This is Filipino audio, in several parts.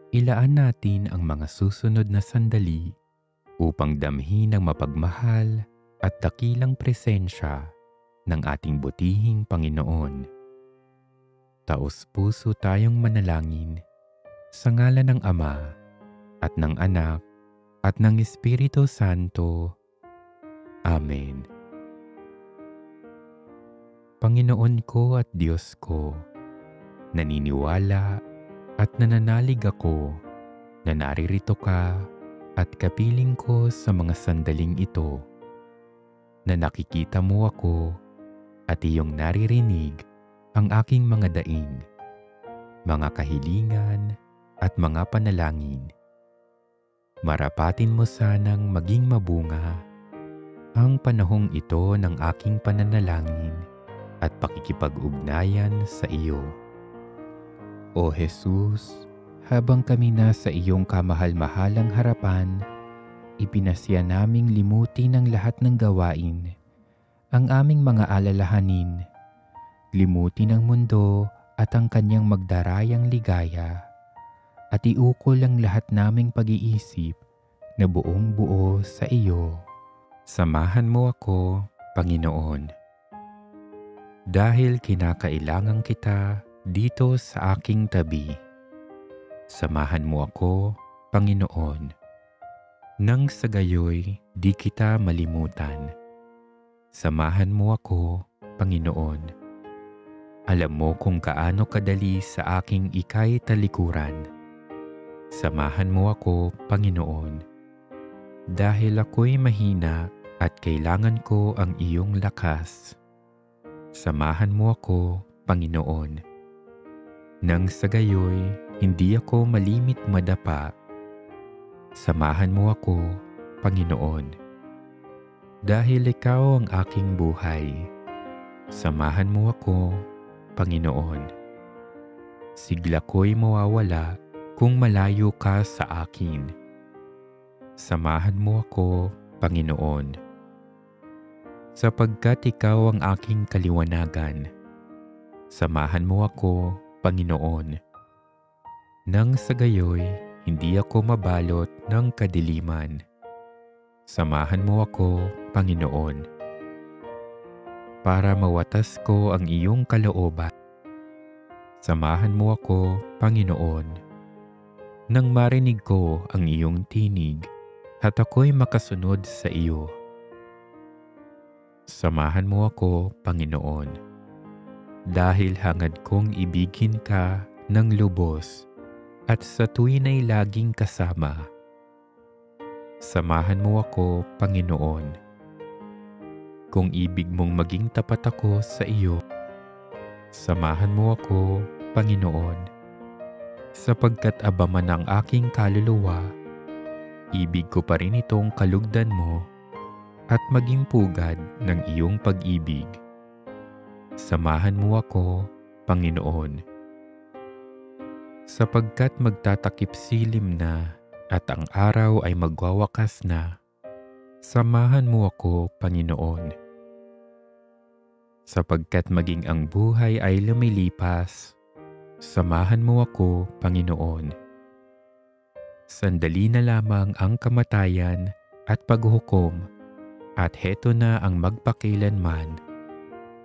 Ilaan natin ang mga susunod na sandali upang damhin ang mapagmahal at dakilang presensya ng ating butihing Panginoon. Taos-puso tayong manalangin sa ngalan ng Ama at ng Anak at ng Espiritu Santo. Amen. Panginoon ko at Diyos ko, naniniwala at nananalig ako na naririto ka at kapiling ko sa mga sandaling ito, na nakikita mo ako at iyong naririnig ang aking mga daing, mga kahilingan at mga panalangin. Marapatin mo sanang maging mabunga ang panahong ito ng aking pananalangin at pakikipag-ugnayan sa iyo. O Jesus, habang kami nasa iyong kamahal-mahalang harapan, ipinasya naming limutin ang lahat ng gawain, ang aming mga alalahanin, limutin ang mundo at ang kanyang magdarayang ligaya, at iukol ang lahat naming pag-iisip na buong buo sa iyo. Samahan mo ako, Panginoon, dahil kinakailangan kita dito sa aking tabi. Samahan mo ako, Panginoon, nang sa gayoy di kita malimutan. Samahan mo ako, Panginoon. Alam mo kung kaano kadali sa aking ika'y talikuran. Samahan mo ako, Panginoon, dahil ako'y mahina at kailangan ko ang iyong lakas. Samahan mo ako, Panginoon, nang sa gayoy hindi ako malimit madapa. Samahan mo ako, Panginoon, dahil ikaw ang aking buhay. Samahan mo ako, Panginoon. Sigla ko'y mawawala kung malayo ka sa akin. Samahan mo ako, Panginoon, sapagkat ikaw ang aking kaliwanagan. Samahan mo ako, Panginoon, nang sa gayoy hindi ako mabalot ng kadiliman. Samahan mo ako, Panginoon, para mawatas ko ang iyong kalooban. Samahan mo ako, Panginoon, nang marinig ko ang iyong tinig at ako'y makasunod sa iyo. Samahan mo ako, Panginoon, dahil hangad kong ibigin ka ng lubos at sa tuwin ay laging kasama. Samahan mo ako, Panginoon, kung ibig mong maging tapat ako sa iyo. Samahan mo ako, Panginoon, sapagkat aba man ang aking kaluluwa, ibig ko pa rin itong kalugdan mo at maging pugad ng iyong pag-ibig. Samahan mo ako, Panginoon, sapagkat magtatakip silim na at ang araw ay magwawakas na. Samahan mo ako, Panginoon, sapagkat maging ang buhay ay lumilipas. Samahan mo ako, Panginoon. Sandali na lamang ang kamatayan at paghukom, at heto na ang magpakailanman.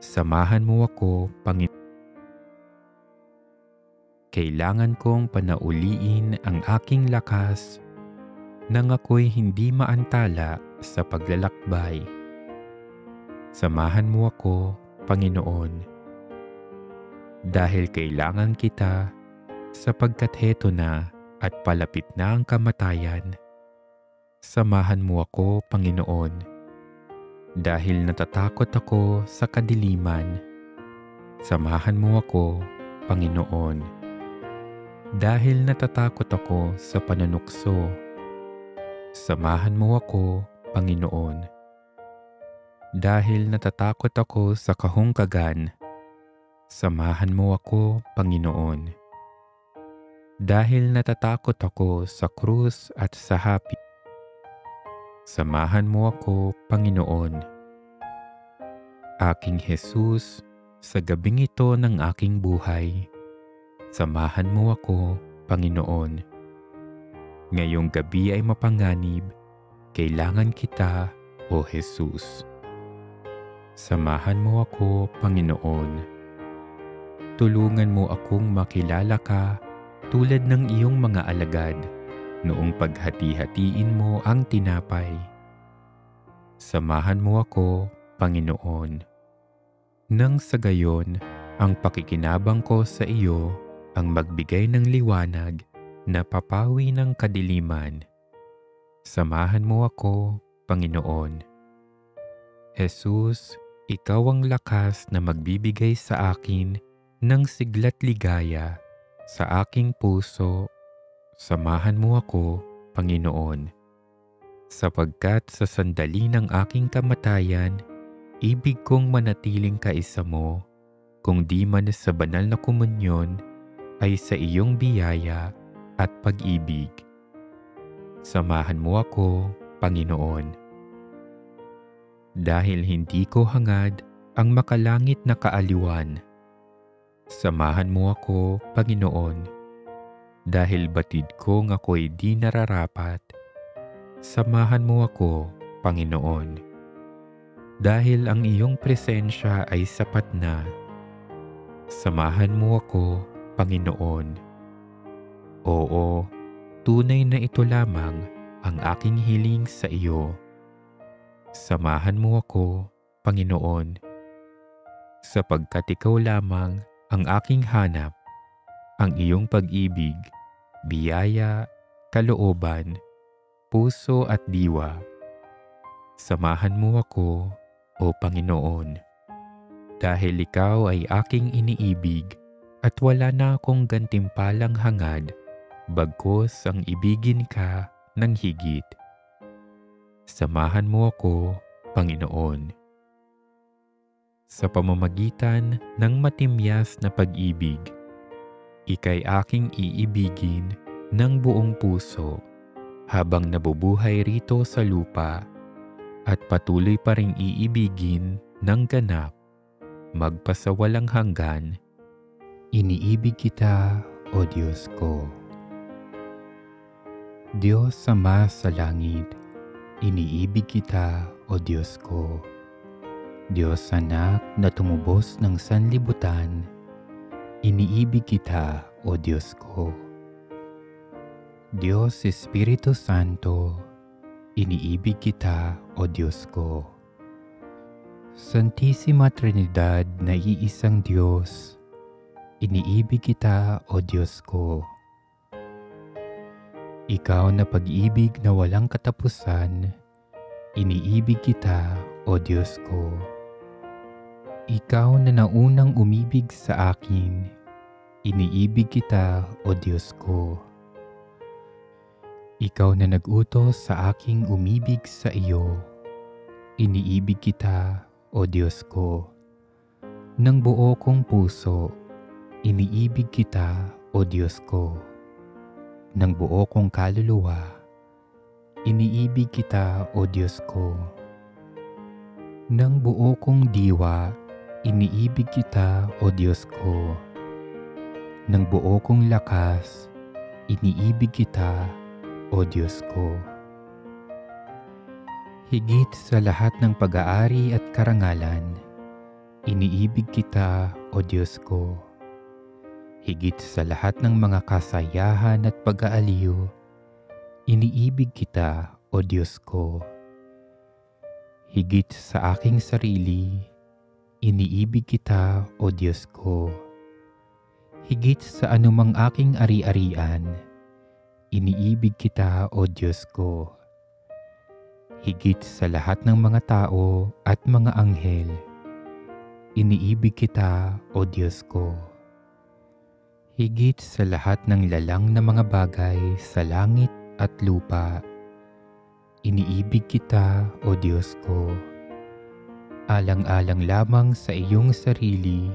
Samahan mo ako, Panginoon. Kailangan kong panauliin ang aking lakas nang ako'y hindi maantala sa paglalakbay. Samahan mo ako, Panginoon, dahil kailangan kita, sapagkat heto na at palapit na ang kamatayan. Samahan mo ako, Panginoon, dahil natatakot ako sa kadiliman. Samahan mo ako, Panginoon, dahil natatakot ako sa panunukso. Samahan mo ako, Panginoon, dahil natatakot ako sa kahungkagan. Samahan mo ako, Panginoon, dahil natatakot ako sa krus at sa hapi. Samahan mo ako, Panginoon. Aking Jesus, sa gabing ito ng aking buhay, samahan mo ako, Panginoon, ngayong gabi ay mapanganib, kailangan kita, O Jesus. Samahan mo ako, Panginoon. Tulungan mo akong makilala ka tulad ng iyong mga alagad noong paghati-hatiin mo ang tinapay. Samahan mo ako, Panginoon. Nang sa gayon, ang pakikinabang ko sa iyo ang magbigay ng liwanag na papawi ng kadiliman. Samahan mo ako, Panginoon. Jesus, ikaw ang lakas na magbibigay sa akin ng sigla't ligaya sa aking puso. Samahan mo ako, Panginoon. Sapagkat sa sandali ng aking kamatayan, ibig kong manatiling kaisa mo, kung di man sa banal na komunyon, ay sa iyong biyaya at pag-ibig. Samahan mo ako, Panginoon. Dahil hindi ko hangad ang makalangit na kaaliwan. Samahan mo ako, Panginoon. Dahil batid kong ako'y di nararapat. Samahan mo ako, Panginoon. Dahil ang iyong presensya ay sapat na. Samahan mo ako, Panginoon. Oo, tunay na ito lamang ang aking hiling sa iyo. Samahan mo ako, Panginoon. Sapagkat ikaw lamang ang aking hanap, ang iyong pag-ibig, biyaya, kalooban, puso at diwa. Samahan mo ako, O Panginoon. Dahil ikaw ay aking iniibig at wala na akong gantimpalang hangad, bagkus ang ibigin ka ng higit. Samahan mo ako, Panginoon. Sa pamamagitan ng matimyas na pag-ibig, ika'y aking iibigin ng buong puso habang nabubuhay rito sa lupa at patuloy pa ring iibigin ng ganap magpasawalang hanggan. Iniibig kita, O Diyos ko. Diyos Ama sa langit, iniibig kita, O Diyos ko. Diyos Anak na tumubos ng sanlibutan, iniibig kita, O Diyos ko. Diyos Espiritu Santo, iniibig kita, O Diyos ko. Santisima Trinidad na iisang Diyos, iniibig kita, O Diyos ko. Ikaw na pag-ibig na walang katapusan, iniibig kita, O Diyos ko. Ikaw na naunang umibig sa akin, iniibig kita, O Diyos ko. Ikaw na nag-utos sa aking umibig sa iyo, iniibig kita, O Diyos ko. Ng buo kong puso, iniibig kita, O Diyos ko. Ng buo kong kaluluwa, iniibig kita, O Diyos ko. Ng buo kong diwa, iniibig kita, O Diyos ko. Ng buo kong lakas, iniibig kita, O Diyos ko. Higit sa lahat ng pag-aari at karangalan, iniibig kita, O Diyos ko. Higit sa lahat ng mga kasayahan at pag-aaliw, iniibig kita, O Diyos ko. Higit sa aking sarili, iniibig kita, O Diyos ko. Higit sa anumang aking ari-arian, iniibig kita, O Diyos ko. Higit sa lahat ng mga tao at mga anghel, iniibig kita, O Diyos ko. Higit sa lahat ng lalang na mga bagay sa langit at lupa, iniibig kita, O Diyos ko. Alang-alang lamang sa iyong sarili,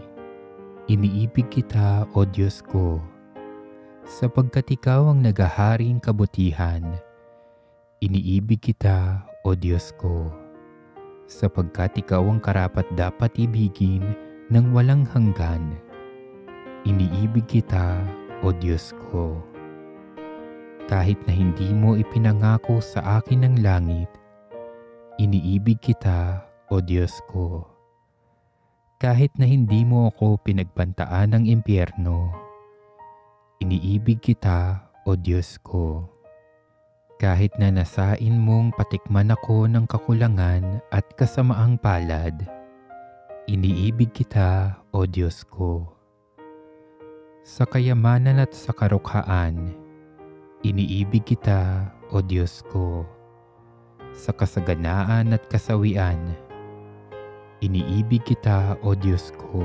iniibig kita, O Diyos ko. Sapagkat ikaw ang naghaharing kabutihan, iniibig kita, O Diyos ko. Sapagkat ikaw ang karapat-dapat ibigin ng walang hanggan, iniibig kita, O Diyos ko. Kahit na hindi mo ipinangako sa akin ang langit, iniibig kita, O Diyos ko. Kahit na hindi mo ako pinagbantaan ng impyerno, iniibig kita, O Diyos ko. Kahit na nasain mong patikman ako ng kakulangan at kasamaang palad, iniibig kita, O Diyos ko. Sa kayamanan at sa karukhaan, iniibig kita, O Diyos ko. Sa kasaganaan at kasawian, iniibig kita, O Diyos ko.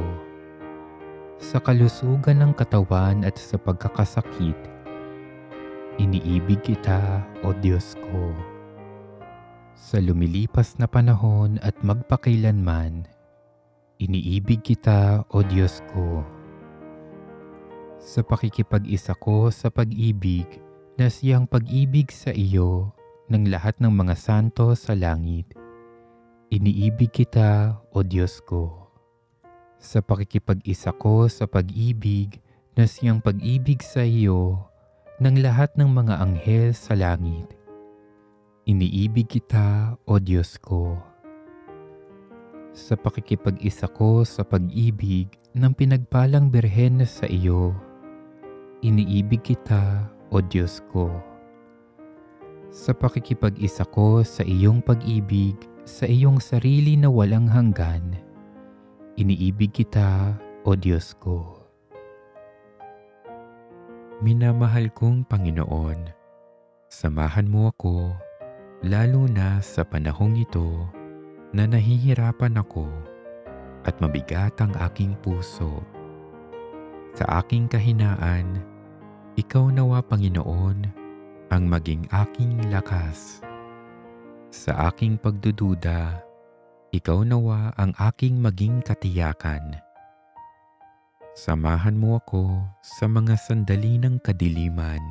Sa kalusugan ng katawan at sa pagkakasakit, iniibig kita, O Diyos ko. Sa lumilipas na panahon at magpakailanman, iniibig kita, O Diyos ko. Sa pakikipag-isa ko sa pag-ibig na siyang pag-ibig sa iyo ng lahat ng mga santo sa langit, iniibig kita, O Diyos ko. Sa pakikipag-isa ko sa pag-ibig na siyang pag-ibig sa iyo ng lahat ng mga anghel sa langit, iniibig kita, O Diyos ko. Sa pakikipag-isa ko sa pag-ibig ng pinagpalang birhen na sa iyo, iniibig kita, O Diyos ko. Sa pakikipag-isa ko sa iyong pag-ibig sa iyong sarili na walang hanggan, iniibig kita, O Diyos ko. Minamahal kong Panginoon, samahan mo ako lalo na sa panahong ito na nahihirapan ako at mabigat ang aking puso. Sa aking kahinaan, ikaw nawa, Panginoon, ang maging aking lakas. Sa aking pagdududa, ikaw nawa ang aking maging katiyakan. Samahan mo ako sa mga sandali ng kadiliman.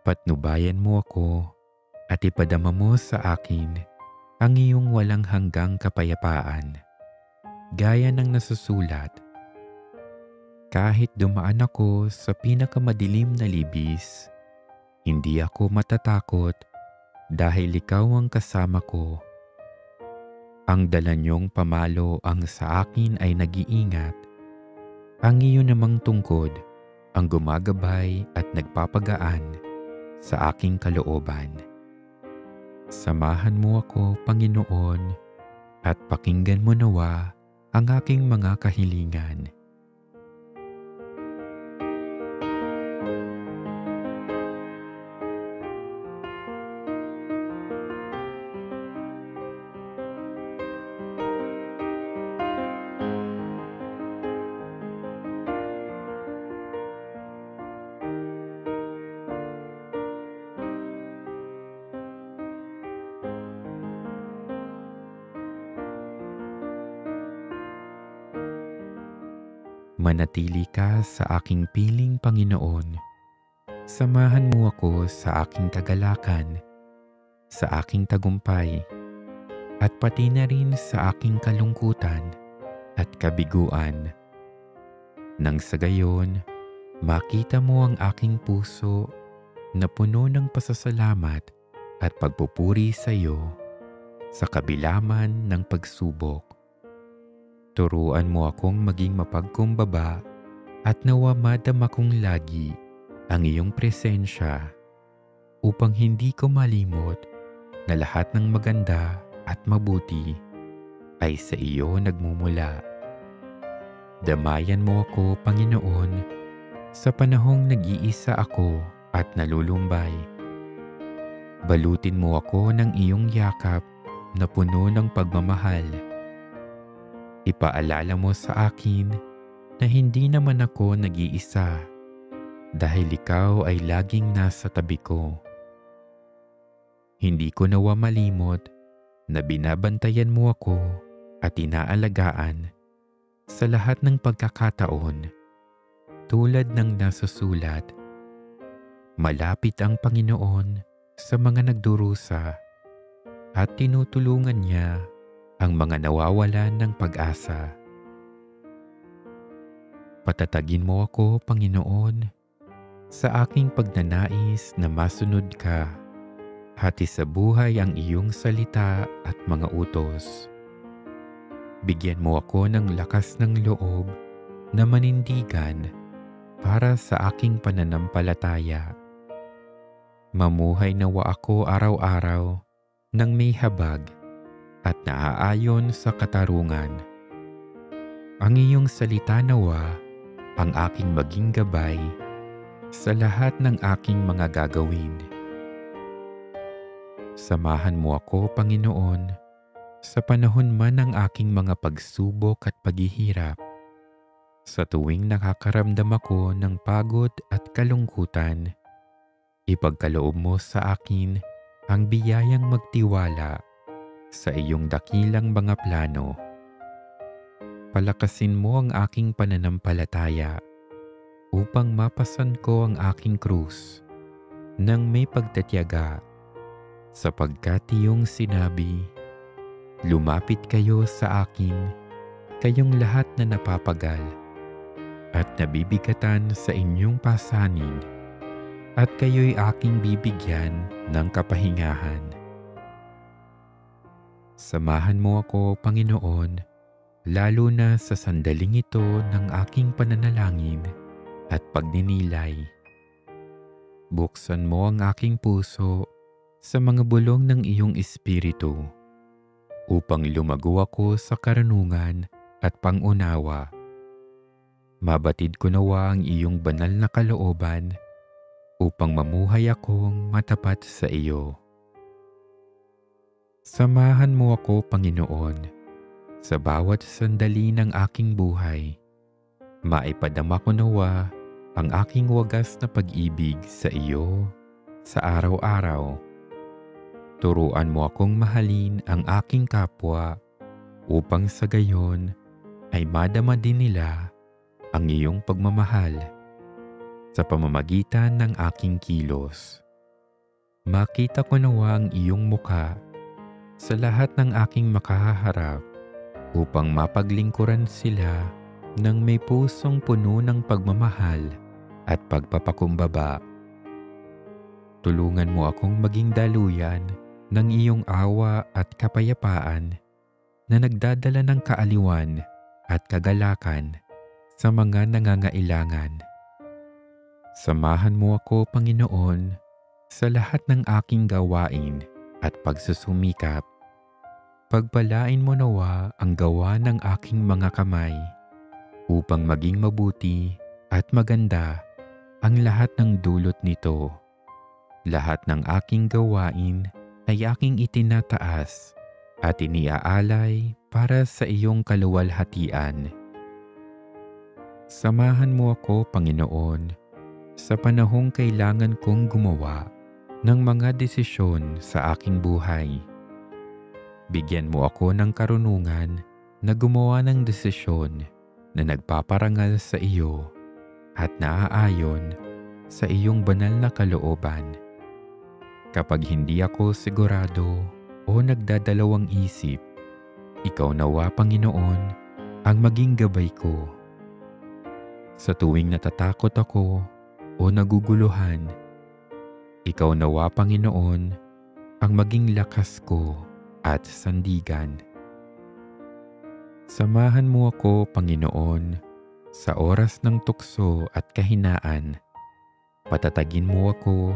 Patnubayan mo ako at ipadama mo sa akin ang iyong walang hanggang kapayapaan. Gaya ng nasusulat, kahit dumaan ako sa pinakamadilim na libis, hindi ako matatakot dahil ikaw ang kasama ko. Ang dala niyong pamalo ang sa akin ay nag-iingat. Ang iyo namang tungkod ang gumagabay at nagpapagaan sa aking kalooban. Samahan mo ako, Panginoon, at pakinggan mo nawa ang aking mga kahilingan. Manatili ka sa aking piling, Panginoon. Samahan mo ako sa aking kagalakan, sa aking tagumpay, at pati na rin sa aking kalungkutan at kabiguan. Nang sa gayon, makita mo ang aking puso na puno ng pasasalamat at pagpupuri sa iyo sa kabilaman ng pagsubok. Turuan mo akong maging mapagkumbaba at nawa madama kong lagi ang iyong presensya upang hindi ko malimot na lahat ng maganda at mabuti ay sa iyo nagmumula. Damayan mo ako, Panginoon, sa panahong nag-iisa ako at nalulumbay. Balutin mo ako ng iyong yakap na puno ng pagmamahal. Ipaalala mo sa akin na hindi naman ako nag-iisa dahil ikaw ay laging nasa tabi ko. Hindi ko nawa malimot na binabantayan mo ako at inaalagaan sa lahat ng pagkakataon. Tulad ng nasusulat, malapit ang Panginoon sa mga nagdurusa at tinutulungan niya ang mga nawawalan ng pag-asa. Patatagin mo ako, Panginoon, sa aking pagnanais na masunod ka. Hati sa buhay ang iyong salita at mga utos. Bigyan mo ako ng lakas ng loob na manindigan para sa aking pananampalataya. Mamuhay nawa ako araw-araw ng may habag at naaayon sa katarungan. Ang iyong salita nawa ang aking maging gabay sa lahat ng aking mga gagawin. Samahan mo ako, Panginoon, sa panahon man ng aking mga pagsubok at paghihirap. Sa tuwing nakakaramdam ako ng pagod at kalungkutan, ipagkaloob mo sa akin ang biyayang magtiwala sa iyong dakilang mga plano. Palakasin mo ang aking pananampalataya upang mapasan ko ang aking krus ng may pagtatiyaga, sapagkat iyong sinabi, lumapit kayo sa akin, kayong lahat na napapagal at nabibigatan sa inyong pasanin, at kayo'y aking bibigyan ng kapahingahan. Samahan mo ako, Panginoon, lalo na sa sandaling ito ng aking pananalangin at pagninilay. Buksan mo ang aking puso sa mga bulong ng iyong espiritu upang lumago ako sa karunungan at pangunawa. Mabatid ko nawa ang iyong banal na kalooban upang mamuhay akong matapat sa iyo. Samahan mo ako, Panginoon, sa bawat sandali ng aking buhay. Maipadama ko nawa ang aking wagas na pag-ibig sa iyo sa araw-araw. Turuan mo akong mahalin ang aking kapwa upang sa gayon ay madama din nila ang iyong pagmamahal sa pamamagitan ng aking kilos. Makita ko nawa ang iyong mukha sa lahat ng aking makaharap upang mapaglingkuran sila ng may pusong puno ng pagmamahal at pagpapakumbaba. Tulungan mo akong maging daluyan ng iyong awa at kapayapaan na nagdadala ng kaaliwan at kagalakan sa mga nangangailangan. Samahan mo ako, Panginoon, sa lahat ng aking gawain at pagsusumikap. Pagpalain mo nawa ang gawa ng aking mga kamay upang maging mabuti at maganda ang lahat ng dulot nito. Lahat ng aking gawain ay aking itinataas at iniaalay para sa iyong kaluwalhatian. Samahan mo ako, Panginoon, sa panahong kailangan kong gumawa ng mga desisyon sa aking buhay. Bigyan mo ako ng karunungan na gumawa ng desisyon na nagpaparangal sa iyo at naaayon sa iyong banal na kalooban. Kapag hindi ako sigurado o nagdadalawang isip, ikaw nawa, Panginoon, ang maging gabay ko. Sa tuwing natatakot ako o naguguluhan, ikaw nawa, Panginoon, ang maging lakas ko at sandigan. Samahan mo ako, Panginoon, sa oras ng tukso at kahinaan. Patatagin mo ako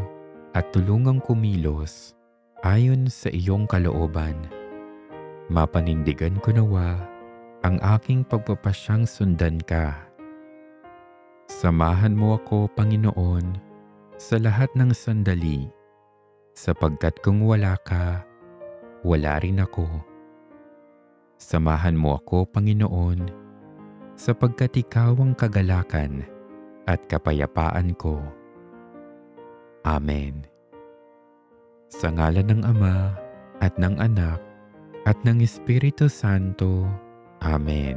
at tulungang kumilos ayon sa iyong kalooban. Mapanindigan ko nawa ang aking pagpapasyang sundan ka. Samahan mo ako, Panginoon, sa lahat ng sandali, sapagkat kung wala ka, wala rin ako. Samahan mo ako, Panginoon, sapagkat ikaw ang kagalakan at kapayapaan ko. Amen. Sa ngalan ng Ama at ng Anak at ng Espiritu Santo. Amen.